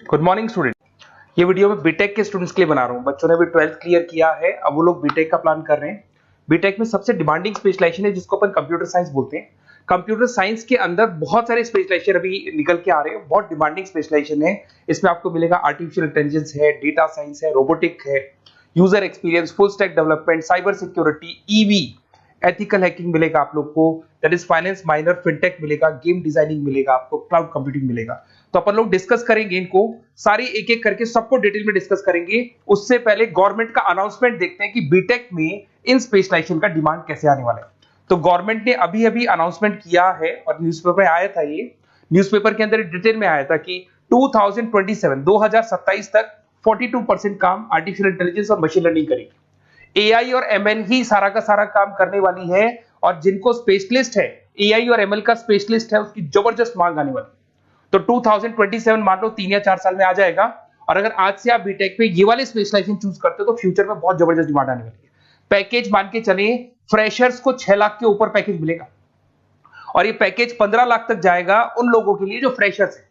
Good morning student. ये video मैं BTech के स्टूडेंट्स के लिए बना रहा हूँ। बच्चों ने भी 12th क्लियर किया है, अब वो लोग बीटेक का प्लान कर रहे हैं। बीटेक में सबसे डिमांडिंग स्पेशलाइजेशन है जिसको अपन कंप्यूटर साइंस बोलते हैं। कंप्यूटर साइंस के अंदर बहुत सारे स्पेशलाइजेशन अभी निकल के आ रहे हैं, बहुत डिमांडिंग स्पेशलाइजेशन है। इसमें आपको मिलेगा आर्टिफिशियल इंटेलिजेंस है, डेटा साइंस है, रोबोटिक है, user experience, full stack development, cyber security, EV, ethical hacking मिलेगा आप लोग को, that is finance minor, fintech मिलेगा, गेम डिजाइनिंग मिलेगा आपको, क्लाउड कंप्यूटिंग मिलेगा। तो अपन लोग डिस्कस करेंगे इनको सारी एक एक करके, सबको डिटेल में डिस्कस करेंगे। उससे पहले गवर्नमेंट का अनाउंसमेंट देखते हैं कि बीटेक में इन स्पेशलाइजेशन का डिमांड कैसे आने वाला है। तो गवर्नमेंट ने अभी अभी अनाउंसमेंट किया है और न्यूज़पेपर में आया था, ये न्यूज़पेपर के अंदर डिटेल में आया था कि 2027 तक 42% काम आर्टिफिशियल इंटेलिजेंस और मशीन लर्निंग करेगी। एआई और एमएल ही सारा का सारा काम करने वाली है, और जिनको स्पेशलिस्ट है, एआई और एमएल का स्पेशलिस्ट है, उसकी जबरदस्त मांग आने वाली। तो 2027 मान लो 3 या 4 साल में आ जाएगा। और अगर आज से आप बीटेक पे ये वाले स्पेशलाइजेशन चूज करते हो तो फ्यूचर में बहुत जबरदस्त डिमांड आने वाली है। पैकेज मान के चले, फ्रेशर्स को 6 लाख के ऊपर पैकेज मिलेगा, और ये पैकेज 15 लाख तक जाएगा उन लोगों के लिए जो फ्रेशर्स है।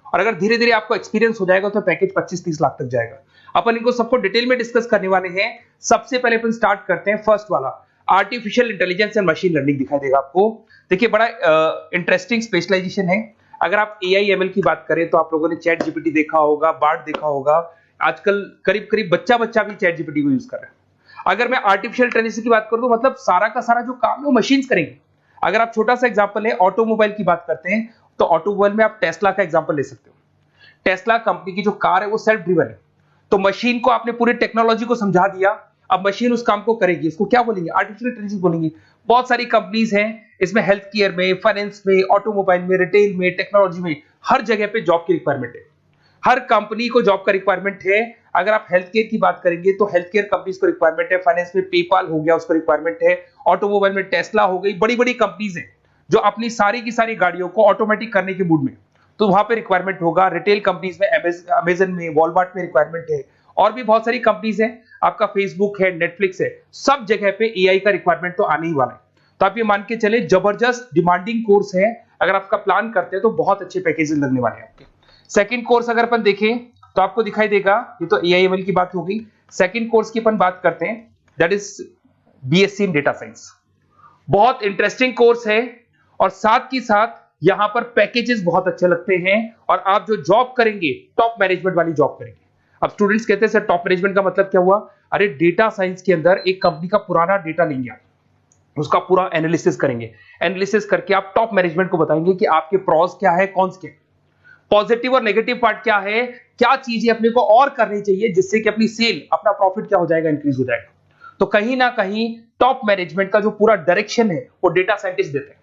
और अगर धीरे धीरे आपको एक्सपीरियंस हो जाएगा तो पैकेज 25-30 लाख तक जाएगा। अपन इनको सबको डिटेल में डिस्कस करने वाले हैं। सबसे पहले अपन स्टार्ट करते हैं फर्स्ट वाला, artificial intelligence and machine learning दिखाई देगा आपको। देखिए बड़ा इंटरेस्टिंग स्पेशलाइजेशन है। अगर आप एआई एमएल की बात करें तो आप लोगों ने चैट जीपीटी देखा होगा, बार्ड देखा होगा। आजकल करीब करीब बच्चा भी चैट जीपीटी को यूज कर रहा है। अगर मैं आर्टिफिशियल इंटेलिजेंस की बात करूं तो मतलब सारा का सारा जो काम है वो मशीन्स करेंगे। अगर आप छोटा सा एग्जांपल है, ऑटोमोबाइल की बात करते हैं तो ऑटोमोबाइल में आप टेस्ला का एग्जांपल ले सकते हो। टेस्ला कंपनी की जो कार है वो सेल्फ ड्रिवन है। तो मशीन को आपने पूरी टेक्नोलॉजी को समझा दिया, अब मशीन उस काम को करेगी। इसको क्या बोलेंगे? आर्टिफिशियल इंटेलिजेंस बोलेंगे। बहुत सारी कंपनीज हैं इसमें, हेल्थ केयर में, फाइनेंस में, ऑटोमोबाइल में, रिटेल में, टेक्नोलॉजी में, हर जगह पे जॉब की रिक्वायरमेंट है। हर कंपनी को जॉब का रिक्वायरमेंट है। अगर आप हेल्थ केयर की बात करेंगे तो हेल्थ केयर कंपनीज को रिक्वायरमेंट है, फाइनेंस में पेपाल हो गया उसको रिक्वायरमेंट है, ऑटोमोबाइल में टेस्ला हो गई, बड़ी बड़ी कंपनीज हैं जो अपनी सारी की सारी गाड़ियों को ऑटोमेटिक करने के मूड में, तो वहां पे रिक्वायरमेंट होगा। रिटेल कंपनीज में अमेजन में, वॉलमार्ट में रिक्वायरमेंट है, और भी बहुत सारी कंपनीज हैं, आपका फेसबुक है, नेटफ्लिक्स है, सब जगह पे एआई का रिक्वायरमेंट तो आने ही वाला है। तो आप ये मान के चले जबरदस्त डिमांडिंग कोर्स है। अगर आपका प्लान करते हैं तो बहुत अच्छे पैकेजेस लगने वाले हैं आपके। सेकंड कोर्स अगर अपन देखें तो आपको दिखाई देगा, ये तो एआई एमएल की बात हो गई। सेकंड कोर्स की अपन बात करते हैं, that is BSc in data science. बहुत इंटरेस्टिंग कोर्स है, और साथ ही साथ यहां पर पैकेजेस बहुत अच्छे लगते हैं, और आप जो जॉब करेंगे टॉप मैनेजमेंट वाली जॉब करेंगे। अब स्टूडेंट्स कहते हैं सर टॉप मैनेजमेंट का मतलब क्या हुआ? अरे डेटा साइंस के अंदर एक कंपनी का पुराना डेटा लेंगे, आप उसका पूरा एनालिसिस करेंगे, एनालिसिस करके आप टॉप मैनेजमेंट को बताएंगे कि आपके प्रॉस क्या है, कौन से पॉजिटिव और नेगेटिव पार्ट क्या है, क्या चीजें अपने को और करनी चाहिए जिससे कि अपनी सेल, अपना प्रॉफिट क्या हो जाएगा, इंक्रीज हो जाएगा। तो कहीं ना कहीं टॉप मैनेजमेंट का जो पूरा डायरेक्शन है वो डेटा साइंटिस्ट देते हैं।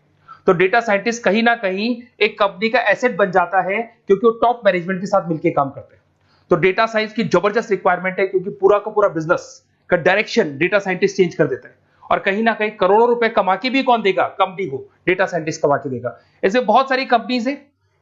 तो डेटा साइंटिस्ट कहीं ना कहीं एक कंपनी का एसेट बन जाता है, क्योंकि वो टॉप मैनेजमेंट के साथ मिलकर काम करते हैं। तो डेटा साइंस की जबरदस्त रिक्वायरमेंट है, क्योंकि पूरा का पूरा बिजनेस का डायरेक्शन डेटा साइंटिस्ट चेंज कर देता है। और कहीं ना कहीं करोड़ों रुपए कमा के भी कौन देगा? कंपनी को डेटा साइंटिस्ट कमा के देगा। ऐसे बहुत सारी कंपनीज है,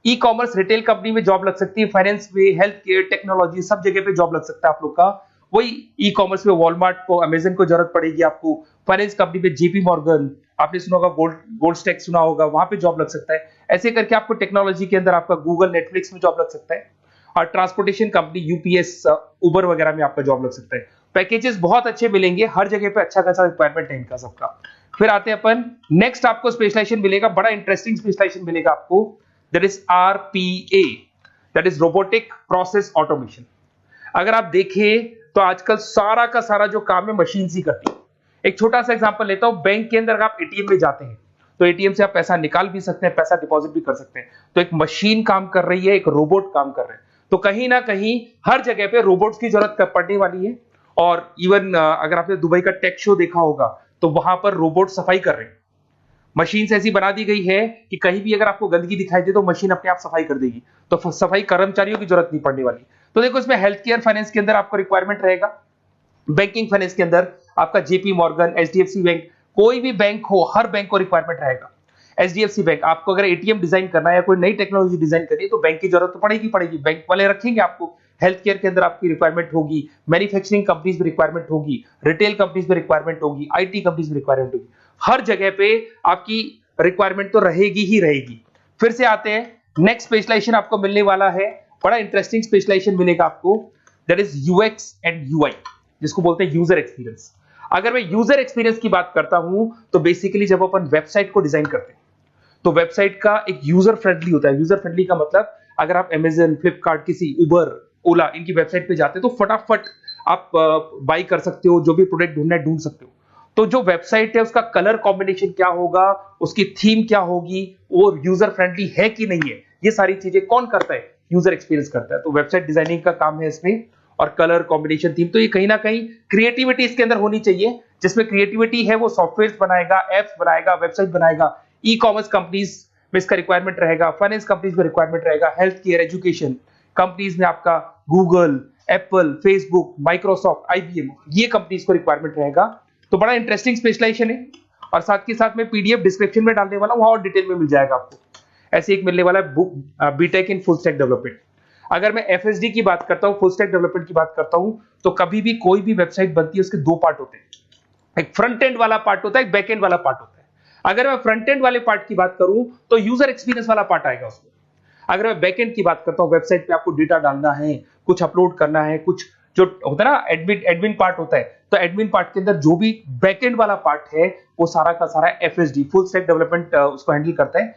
ई कॉमर्स, रिटेल कंपनी में जॉब लग सकती है, फाइनेंस में, हेल्थ केयर, टेक्नोलॉजी, सब जगह पे जॉब लग सकता है आप लोग का। वही ई कॉमर्स में वॉलमार्ट को, अमेजन को जरूरत पड़ेगी आपको। फाइनेंस कंपनी में जेपी मॉर्गन, आपने सुना होगा, गोल्ड स्टैक सुना होगा, वहां पे जॉब लग सकता है। ऐसे करके आपको टेक्नोलॉजी के अंदर आपका गूगल, नेटफ्लिक्स में जॉब लग सकता है। और ट्रांसपोर्टेशन कंपनी यूपीएस, उबर वगैरह में आपका जॉब लग सकता है। पैकेजेस बहुत अच्छे मिलेंगे, हर जगह पे अच्छा खासा रिक्वायरमेंट है इनका सबका। फिर आते हैं अपन नेक्स्ट, आपको स्पेशलाइजेशन मिलेगा, बड़ा इंटरेस्टिंग स्पेशलाइजेशन मिलेगा आपको, that is RPA, that is robotic process automation. अगर आप देखें तो आजकल सारा का सारा जो काम है मशीन ही करती है। एक छोटा सा एग्जांपल लेता हूं, बैंक के अंदर अगर आप एटीएम में जाते हैं तो एटीएम से आप पैसा निकाल भी सकते हैं, पैसा डिपॉजिट भी कर सकते हैं। तो एक मशीन काम कर रही है, एक रोबोट काम कर रहे हैं। तो कहीं ना कहीं हर जगह पे रोबोट्स की जरूरत पड़ने वाली है। और इवन अगर आपने दुबई का टेक शो देखा होगा तो वहां पर रोबोट सफाई कर रहे हैं। मशीन ऐसी बना दी गई है कि कहीं भी अगर आपको गंदगी दिखाई दे तो मशीन अपने आप सफाई कर देगी, तो सफाई कर्मचारियों की जरूरत नहीं पड़ने वाली। तो देखो इसमें हेल्थ केयर, फाइनेंस के अंदर आपको रिक्वायरमेंट रहेगा, बैंकिंग फाइनेंस के अंदर आपका जेपी मॉर्गन, एचडीएफसी बैंक, कोई भी बैंक हो, हर बैंक को रिक्वायरमेंट रहेगा। एचडीएफसी बैंक, आपको अगर एटीएम डिजाइन करना है या कोई नई टेक्नोलॉजी डिजाइन करनी है तो बैंक की जरूरत तो पड़ेगी, बैंक वाले रखेंगे आपको। हेल्थ केयर के अंदर आपकी रिक्वायरमेंट होगी, मैन्युफैक्चरिंग कंपनीज में रिक्वायरमेंट होगी, रिटेल कंपनीज में रिक्वायरमेंट होगी, आईटी कंपनीज में रिक्वायरमेंट होगी। हर जगह पे आपकी रिक्वायरमेंट तो रहेगी ही रहेगी। फिर से आते हैं, नेक्स्ट स्पेशलाइजेशन आपको मिलने वाला है बड़ा इंटरेस्टिंग स्पेशलाइजेशन मिलेगा आपको, that is UX and UI, जिसको बोलते हैं यूजर एक्सपीरियंस। अगर मैं यूजर एक्सपीरियंस की बात करता हूं तो बेसिकली जब अपन वेबसाइट को डिजाइन करते हैं तो वेबसाइट का एक यूजर फ्रेंडली होता है। यूजर फ्रेंडली का मतलब अगर आप अमेजन, फ्लिपकार्ट, किसी उबर, ओला इनकी वेबसाइट पे जाते हैं तो फटाफट आप बाई कर सकते हो, जो भी प्रोडक्ट ढूंढना है ढूंढ सकते हो। तो जो वेबसाइट है उसका कलर कॉम्बिनेशन क्या होगा, उसकी थीम क्या होगी, वो यूजर फ्रेंडली है कि नहीं है, ये सारी चीजें कौन करता है, यूजर एक्सपीरियंस करता है। तो वेबसाइट डिजाइनिंग का काम है इसमें, और कलर कॉम्बिनेशन, थीम, तो ये कहीं ना कहीं क्रिएटिविटी इसके अंदर होनी चाहिए। जिसमें क्रिएटिविटी है वो सॉफ्टवेयर बनाएगा, एप्स बनाएगा, वेबसाइट बनाएगा। ई कॉमर्स कंपनीज में इसका रिक्वायरमेंट रहेगा, फाइनेंस कंपनीज में रिक्वायरमेंट रहेगा, हेल्थ केयर, एजुकेशन कंपनीज में आपका Google, Apple, Facebook, Microsoft, IBM, ये कंपनीज को रिक्वायरमेंट रहेगा। तो बड़ा इंटरेस्टिंग स्पेशलाइजेशन है, और साथ के साथ में पीडीएफ डिस्क्रिप्शन में डालने वाला हूं, वहां और डिटेल में मिल जाएगा आपको। ऐसे एक मिलने वाला है book, BTech in full stack development. अगर मैं एफएसडी की बात करता हूं, फुल स्टैक डेवलपमेंट की बात करता हूं, तो कभी भी कोई भी वेबसाइट बनती है उसके दो पार्ट होते हैं, एक फ्रंट एंड वाला पार्ट होता है, एक बैक एंड वाला पार्ट होता है। अगर मैं फ्रंट एंड वाले पार्ट की बात करूं तो यूजर एक्सपीरियंस वाला पार्ट आएगा उसमें। अगर मैं बैक एंड की बात करता हूं, वेबसाइट पे आपको डेटा डालना है, कुछ अपलोड करना है, कुछ जो होता है ना एडमिन पार्ट होता है, तो एडमिन पार्ट के अंदर जो भी बैक एंड वाला पार्ट है वो सारा का सारा एफएसडी, फुल स्टैक डेवलपमेंट, उसको हैंडल करता है।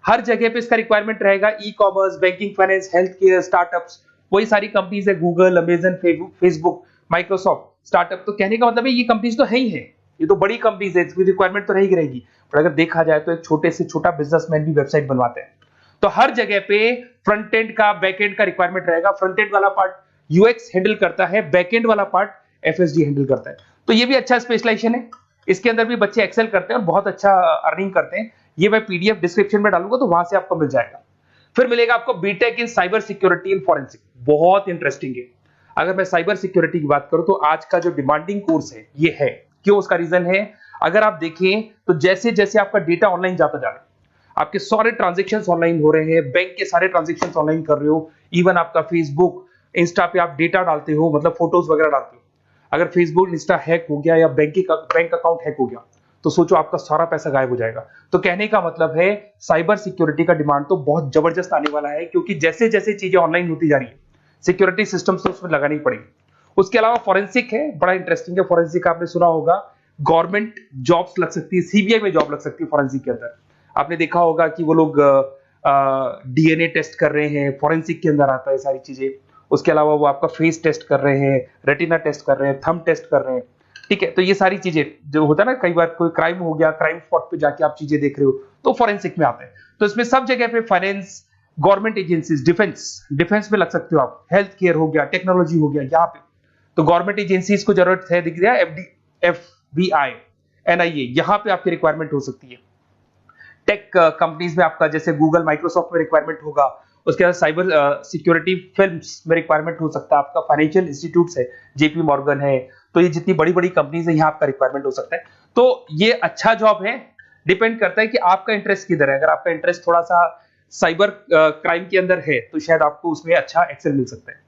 हर जगह पे इसका रिक्वायरमेंट रहेगा। E commerce, banking, finance, health care, startups, वही सारी कंपनीज है, Google, Amazon, Facebook, Microsoft, startup. तो कहने का मतलब है ये कंपनीज तो है ही है, ये तो बड़ी कंपनीज है, इसकी रिक्वायरमेंट तो रहेगी रहेगी। पर अगर देखा जाए तो एक छोटे से छोटा बिजनेसमैन भी वेबसाइट बनवाते हैं। तो हर जगह पे फ्रंट एंड का, बैक एंड का रिक्वायरमेंट रहेगा। फ्रंट एंड वाला पार्ट यूएक्स हैंडल करता है, बैक एंड वाला पार्ट एफएसडी हैंडल करता है। तो ये भी अच्छा स्पेशलाइजेशन है, इसके अंदर भी बच्चे एक्सेल करते हैं और बहुत अच्छा अर्निंग करते हैं। ये मैं पीडीएफ डिस्क्रिप्शन में डालूंगा तो वहां से आपको मिल जाएगा। फिर मिलेगा आपको BTech in cyber security and forensic, बहुत इंटरेस्टिंग है। अगर मैं साइबर सिक्योरिटी की बात करूं तो आज का जो डिमांडिंग कोर्स है ये है। क्यों? उसका रीजन है, अगर आप देखें तो जैसे जैसे आपका डेटा ऑनलाइन जाता जा रहा है, आपके सारे ट्रांजेक्शंस ऑनलाइन हो रहे हैं, बैंक के सारे ट्रांजेक्शंस ऑनलाइन कर रहे हो, इवन आपका फेसबुक, इंस्टा पे आप डेटा डालते हो, मतलब फोटोज वगैरह डालते हो। अगर फेसबुक, इंस्टा हैक हो गया या बैंक अकाउंट हैक हो गया तो सोचो आपका सारा पैसा गायब हो जाएगा। तो कहने का मतलब है साइबर सिक्योरिटी का डिमांड तो बहुत जबरदस्त आने वाला है, क्योंकि जैसे जैसे चीजें ऑनलाइन होती जा रही है सिक्योरिटी सिस्टम्स तो उसमें लगानी पड़ेगी। उसके अलावा फॉरेंसिक है, बड़ा इंटरेस्टिंग है। फॉरेंसिक आपने सुना होगा, गवर्नमेंट जॉब्स लग सकती है, सीबीआई में जॉब लग सकती है फॉरेंसिक के अंदर। आपने देखा होगा कि वो लोग डीएनए टेस्ट कर रहे हैं, फॉरेंसिक के अंदर आता है सारी चीजें। उसके अलावा वो आपका फेस टेस्ट कर रहे हैं, रेटिना टेस्ट कर रहे हैं, थंब टेस्ट कर रहे हैं, ठीक है। तो ये सारी चीजें जो होता है ना, कई बार कोई क्राइम हो गया, क्राइम स्पॉट पे जाके आप चीजें देख रहे हो तो फॉरेंसिक में आते हैं। तो इसमें सब जगह पे फाइनेंस, गवर्नमेंट एजेंसीज, डिफेंस में लग सकते हो आप, हेल्थ केयर हो गया, टेक्नोलॉजी हो गया, यहाँ पे तो गवर्नमेंट एजेंसीज को जरूरत है, दिख रहा है, एफबीआई, एनआईए, यहाँ पे आपकी रिक्वायरमेंट हो सकती है। टेक कंपनीज में आपका जैसे गूगल, माइक्रोसॉफ्ट में रिक्वायरमेंट होगा। उसके बाद साइबर सिक्योरिटी फिल्म्स में रिक्वायरमेंट हो सकता है आपका, फाइनेंशियल इंस्टीट्यूट्स है, जेपी मॉर्गन है, तो ये जितनी बड़ी बड़ी कंपनीज है यहाँ आपका रिक्वायरमेंट हो सकता है। तो ये अच्छा जॉब है, डिपेंड करता है कि आपका इंटरेस्ट किधर है। अगर आपका इंटरेस्ट थोड़ा सा साइबर क्राइम के अंदर है तो शायद आपको उसमें अच्छा एक्सेल मिल सकता है।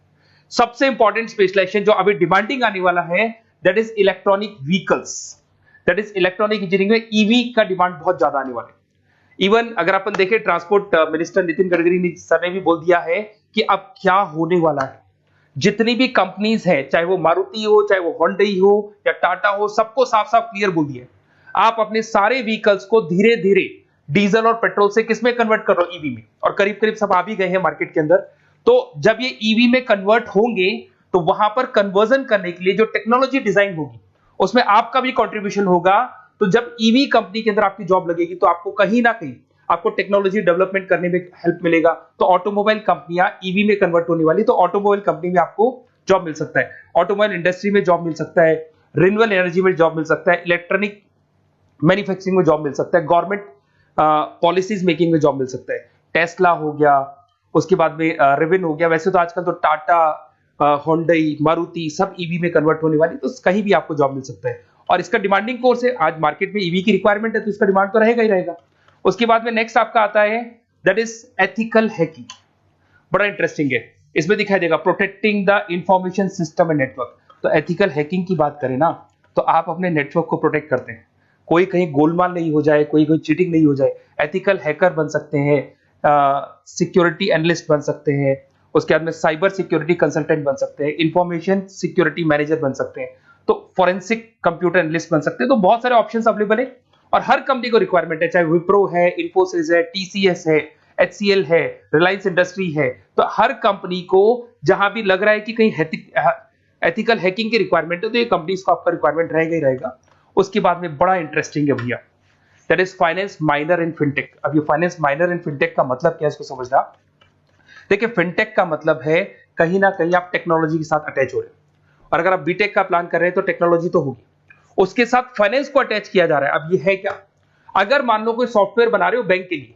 सबसे इंपॉर्टेंट स्पेशलाइजेशन जो अभी डिमांडिंग आने वाला है, that is electronic vehicles, that is electronic engineering में ईवी का डिमांड बहुत ज्यादा आने वाला है। इवन अगर अपन देखें, transport minister Nitin Gadkari sir ने भी बोल दिया है कि अब क्या होने वाला है, जितनी भी कंपनीज है, चाहे वो मारुति हो, चाहे वो होंडई हो या टाटा हो, सबको साफ साफ क्लियर बोल दिया, आप अपने सारे व्हीकल्स को धीरे धीरे डीजल और पेट्रोल से किसमें कन्वर्ट कर रहे हो, ईवी में। और करीब करीब सब आ भी गए हैं मार्केट के अंदर। तो जब ये ईवी में कन्वर्ट होंगे तो वहां पर कन्वर्जन करने के लिए जो टेक्नोलॉजी डिजाइन होगी उसमें आपका भी कंट्रीब्यूशन होगा। तो जब ईवी कंपनी के अंदर आपकी जॉब लगेगी तो आपको कहीं ना कहीं आपको टेक्नोलॉजी डेवलपमेंट करने में हेल्प मिलेगा। तो ऑटोमोबाइल कंपनियां ईवी में कन्वर्ट होने वाली, तो ऑटोमोबाइल कंपनी में आपको जॉब मिल सकता है, ऑटोमोबाइल इंडस्ट्री में जॉब मिल सकता है, रिन्यूएबल एनर्जी में जॉब मिल सकता है, इलेक्ट्रॉनिक मैन्युफैक्चरिंग में जॉब मिल सकता है, गवर्नमेंट पॉलिसीज मेकिंग में जॉब मिल सकता है, टेस्ला हो गया, उसके बाद में रिविन हो गया। वैसे तो आजकल तो टाटा, होंडई, मारुति सब ईवी में कन्वर्ट होने वाली, तो कहीं भी आपको जॉब मिल सकता है। और इसका डिमांडिंग कोर्स है, आज मार्केट में ईवी की रिक्वायरमेंट है तो इसका डिमांड तो रहेगा ही रहेगा। उसके बाद में नेक्स्ट आपका आता है, दैट इज एथिकल हैकिंग, बड़ा इंटरेस्टिंग है। इसमें दिखाई देगा protecting the information system and network. तो एथिकल हैकिंग की बात करें ना, तो आप अपने नेटवर्क को प्रोटेक्ट करते हैं, कोई कहीं गोलमाल नहीं हो जाए, कोई चीटिंग नहीं हो जाए। एथिकल हैकर बन सकते हैं, सिक्योरिटी एनालिस्ट बन सकते हैं, उसके बाद में साइबर सिक्योरिटी कंसल्टेंट बन सकते हैं, इंफॉर्मेशन सिक्योरिटी मैनेजर बन सकते हैं, तो फोरेंसिक कंप्यूटर एनालिस्ट बन सकते हैं। तो बहुत सारे ऑप्शंस अवेलेबल है और हर कंपनी को रिक्वायरमेंट है, चाहे विप्रो है, इन्फोसिस है, टीसीएस है, एचसीएल है, रिलायंस इंडस्ट्री है। तो हर कंपनी को जहां भी लग रहा है कि कहीं एथिकल हैकिंग की रिक्वायरमेंट है, तो ये कंपनीज को आपका रिक्वायरमेंट रहेगा ही रहेगा। उसके बाद में बड़ा इंटरेस्टिंग है भैया, that is finance minor in fintech. अब ये फाइनेंस माइनर इन फिनटेक का मतलब क्या है, इसको समझना। देखिए, फिनटेक का मतलब है कहीं ना कहीं आप टेक्नोलॉजी के साथ अटैच हो रहे हैं, और अगर आप बीटेक का प्लान कर रहे हैं तो टेक्नोलॉजी तो होगी, उसके साथ फाइनेंस को अटैच किया जा रहा है। अब ये है क्या, अगर मान लो कोई सॉफ्टवेयर बना रहे हो बैंक के लिए,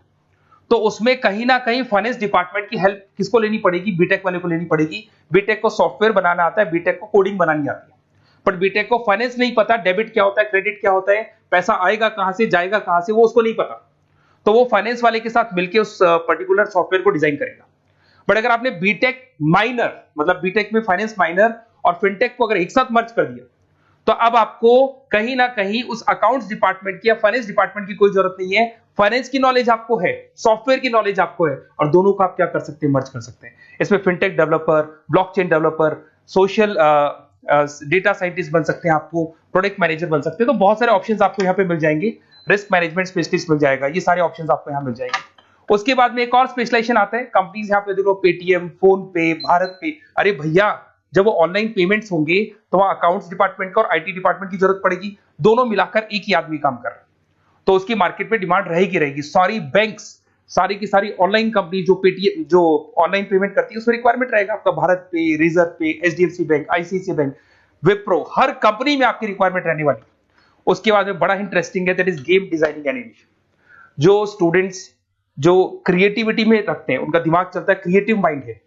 तो उसमें कहीं ना कहीं फाइनेंस डिपार्टमेंट की हेल्प किसको लेनी पड़ेगी, बीटेक वाले को लेनी पड़ेगी। बीटेक को सॉफ्टवेयर बनाना आता है, बीटेक को कोडिंग बनानी आती है, पर बीटेक को फाइनेंस नहीं पता, डेबिट क्या होता है, क्रेडिट क्या होता है, पैसा आएगा कहां से, जाएगा कहां से, वो उसको नहीं पता। तो वो फाइनेंस वाले के साथ मिलकर उस पर्टिकुलर सॉफ्टवेयर को डिजाइन करेगा। बट अगर आपने बीटेक माइनर, मतलब बीटेक में फाइनेंस माइनर और फिनटेक को अगर एक साथ मर्ज कर दिया, तो अब आपको कहीं ना कहीं उस अकाउंट्स डिपार्टमेंट की या फाइनेंस डिपार्टमेंट की कोई जरूरत नहीं है। फाइनेंस की नॉलेज आपको है, सॉफ्टवेयर की नॉलेज आपको है, और दोनों को आप क्या कर सकते हैं, मर्ज कर सकते हैं। इसमें fintech developer, blockchain developer, social data scientist बन सकते हैं, आपको प्रोडक्ट मैनेजर बन सकते हैं। तो बहुत सारे ऑप्शंस आपको यहाँ पे मिल जाएंगे, रिस्क मैनेजमेंट स्पेशलिस्ट मिल जाएगा, ये सारे ऑप्शंस आपको यहाँ मिल जाएंगे। उसके बाद में एक और स्पेशलाइजेशन आता है, कंपनीज यहाँ पे देखो, पेटीएम, फोन पे, भारत पे। अरे भैया, जब वो ऑनलाइन पेमेंट्स होंगे तो वहां अकाउंट्स डिपार्टमेंट का और आईटी डिपार्टमेंट की जरूरत पड़ेगी, दोनों मिलाकर एक ही आदमी काम कर रहा है, तो उसकी मार्केट में डिमांड रहेगी रहेगी। सारी बैंक्स, सारी की सारी ऑनलाइन कंपनी जो पेटीएम, जो ऑनलाइन पेमेंट करती है, उसमें रिक्वायरमेंट रहेगा आपका भारत पे, Razorpay, HDFC bank, ICICI bank, Wipro, हर कंपनी में आपकी रिक्वायरमेंट रहने वाली। उसके बाद में बड़ा इंटरेस्टिंग है, that is game designing animation. जो स्टूडेंट्स जो क्रिएटिविटी में रखते हैं, उनका दिमाग चलता है, क्रिएटिव माइंड है,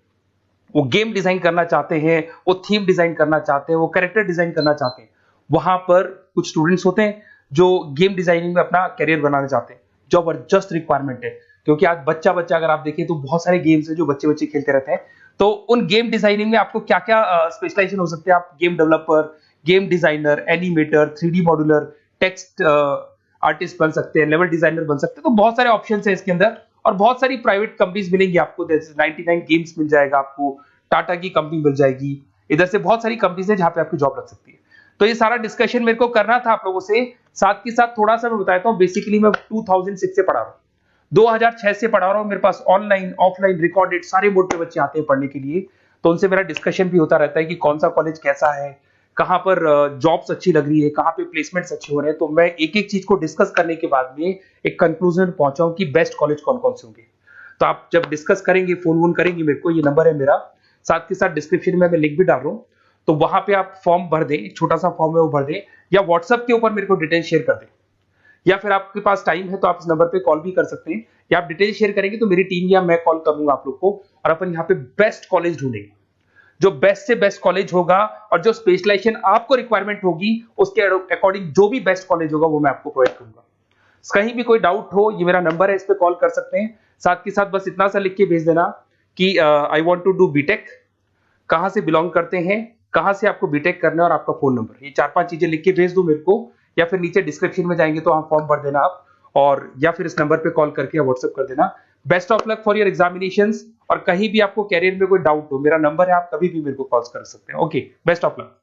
वो गेम डिजाइन करना चाहते हैं, वो थीम डिजाइन करना चाहते हैं, वो कैरेक्टर डिजाइन करना चाहते हैं, वहां पर कुछ स्टूडेंट्स होते हैं जो गेम डिजाइनिंग में अपना करियर बनाना चाहते हैं। जबरदस्त रिक्वायरमेंट है, क्योंकि आज बच्चा बच्चा अगर आप देखें तो बहुत सारे गेम्स हैं जो बच्चे बच्चे खेलते रहते हैं। तो उन गेम डिजाइनिंग में आपको क्या क्या स्पेशलाइजेशन हो सकते हैं, आप game developer, game designer, animator, 3D modular, text artist बन सकते हैं, लेवल डिजाइनर बन सकते हैं। तो बहुत सारे ऑप्शन है इसके अंदर, और बहुत सारी प्राइवेट कंपनीज मिलेंगी आपको, जैसे 99 गेम्स मिल जाएगा आपको, टाटा की कंपनी मिल जाएगी, इधर से बहुत सारी कंपनीज है जहां पे आपकी जॉब लग सकती है। तो ये सारा डिस्कशन मेरे को करना था आप लोगों से, साथ के साथ थोड़ा सा मैं बताता हूँ। बेसिकली मैं 2006 से पढ़ा रहा हूँ, 2006 से पढ़ा रहा हूँ। मेरे पास ऑनलाइन, ऑफलाइन, रिकॉर्डेड सारे बोर्ड पे बच्चे आते हैं पढ़ने के लिए, तो उनसे मेरा डिस्कशन भी होता रहता है कि कौन सा कॉलेज कैसा है, कहाँ पर जॉब्स अच्छी लग रही है, कहाँ पे प्लेसमेंट्स अच्छे हो रहे हैं। तो मैं एक एक चीज को डिस्कस करने के बाद में एक कंक्लूजन पहुंचा हूं कि बेस्ट कॉलेज कौन कौन से होंगे। तो आप जब डिस्कस करेंगे, फोन वोन करेंगे मेरे को, ये नंबर है मेरा, साथ के साथ डिस्क्रिप्शन में मैं लिंक भी डाल रहा हूँ, तो वहां पे आप फॉर्म भर दें, एक छोटा सा फॉर्म है वो भर दें, या व्हाट्सएप के ऊपर मेरे को डिटेल शेयर कर दें, या फिर आपके पास टाइम है तो आप इस नंबर पे कॉल भी कर सकते हैं, या आप डिटेल शेयर करेंगे तो मेरी टीम या मैं कॉल करूंगा आप लोग को, और अपन यहाँ पे बेस्ट कॉलेज ढूंढेंगे। जो बेस्ट से बेस्ट कॉलेज होगा और जो स्पेशलाइजेशन आपको रिक्वायरमेंट होगी उसके अकॉर्डिंग जो भी बेस्ट कॉलेज होगा वो मैं आपको प्रोवाइड करूंगा। कहीं भी कोई डाउट हो, ये मेरा नंबर है, इस पे कॉल कर सकते हैं। साथ के साथ बस इतना सा लिख के भेज देना कि I want to do BTech, कहां से बिलोंग करते हैं, कहां से आपको बीटेक करना है, और आपका फोन नंबर, ये 4-5 चीजें लिख के भेज दो मेरे को, या फिर नीचे डिस्क्रिप्शन में जाएंगे तो आप फॉर्म भर देना आप, और या फिर इस नंबर पे कॉल करके या व्हाट्सएप कर देना। Best of luck for your examinations, और कहीं भी आपको कैरियर में कोई डाउट हो, मेरा नंबर है, आप कभी भी मेरे को कॉल कर सकते हैं। Okay, best of luck.